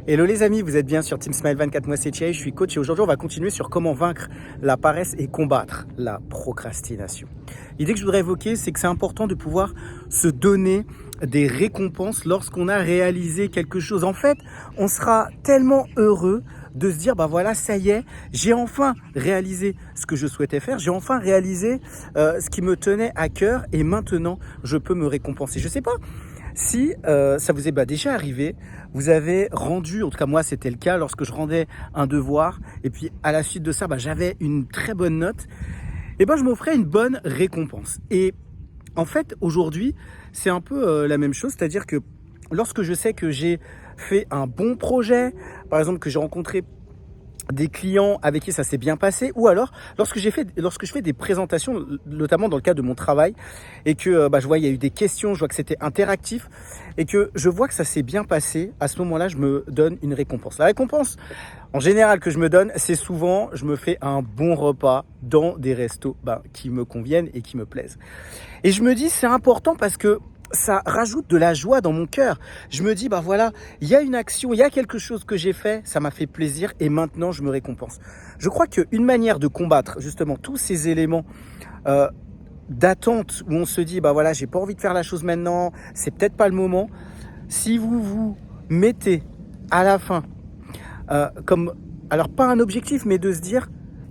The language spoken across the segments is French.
Hello les amis, vous êtes bien sur Team Smile 24, moi c'est Thierry, je suis coach et aujourd'hui on va continuer sur comment vaincre la paresse et combattre la procrastination. L'idée que je voudrais évoquer, c'est que c'est important de pouvoir se donner des récompenses lorsqu'on a réalisé quelque chose. En fait, on sera tellement heureux de se dire, bah voilà, ça y est, j'ai enfin réalisé ce que je souhaitais faire, j'ai enfin réalisé ce qui me tenait à cœur et maintenant je peux me récompenser. Je sais pas si ça vous est déjà arrivé, vous avez rendu, en tout cas moi c'était le cas, lorsque je rendais un devoir et puis à la suite de ça, j'avais une très bonne note, et je m'offrais une bonne récompense. Et en fait aujourd'hui, c'est un peu la même chose, c'est-à-dire que lorsque je sais que j'ai fait un bon projet, par exemple que j'ai rencontré des clients avec qui ça s'est bien passé, ou alors lorsque je fais des présentations, notamment dans le cadre de mon travail, et que je vois il y a eu des questions, je vois que c'était interactif, et que je vois que ça s'est bien passé, à ce moment-là, je me donne une récompense. La récompense, en général, que je me donne, c'est souvent, je me fais un bon repas dans des restos qui me conviennent et qui me plaisent. Et je me dis, c'est important parce que ça rajoute de la joie dans mon cœur. Je me dis, voilà, il y a une action, il y a quelque chose que j'ai fait, ça m'a fait plaisir et maintenant je me récompense. Je crois qu'une manière de combattre justement tous ces éléments euh, d'attente où on se dit, voilà, j'ai pas envie de faire la chose maintenant, c'est peut-être pas le moment. Si vous vous mettez à la fin, comme, alors pas un objectif, mais de se dire,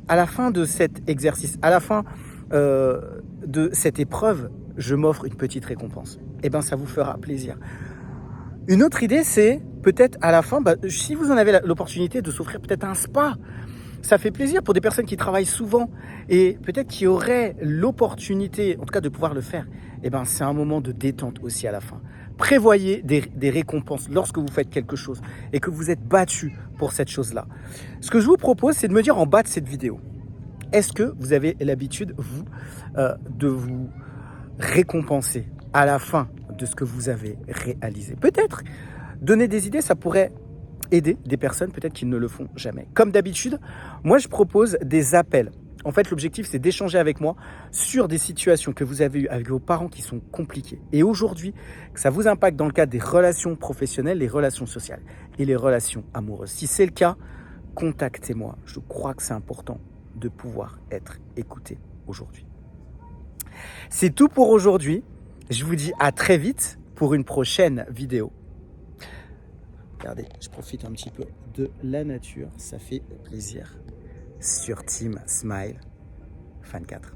à la fin de cet exercice, à la fin de cette épreuve, je m'offre une petite récompense. Eh bien, ça vous fera plaisir. Une autre idée, c'est peut-être à la fin, si vous en avez l'opportunité de s'offrir peut-être un spa, ça fait plaisir pour des personnes qui travaillent souvent et peut-être qui auraient l'opportunité, en tout cas de pouvoir le faire. Eh bien, c'est un moment de détente aussi à la fin. Prévoyez des récompenses lorsque vous faites quelque chose et que vous êtes battu pour cette chose-là. Ce que je vous propose, c'est de me dire en bas de cette vidéo, est-ce que vous avez l'habitude, vous, de vous récompenser à la fin de ce que vous avez réalisé? Peut-être donner des idées, ça pourrait aider des personnes peut-être qui ne le font jamais. Comme d'habitude, moi je propose des appels. En fait, l'objectif, c'est d'échanger avec moi sur des situations que vous avez eues avec vos parents qui sont compliquées. Et aujourd'hui, que ça vous impacte dans le cadre des relations professionnelles, les relations sociales et les relations amoureuses. Si c'est le cas, contactez-moi. Je crois que c'est important de pouvoir être écouté aujourd'hui. C'est tout pour aujourd'hui. Je vous dis à très vite pour une prochaine vidéo. Regardez, je profite un petit peu de la nature, ça fait plaisir sur Team Smile 24.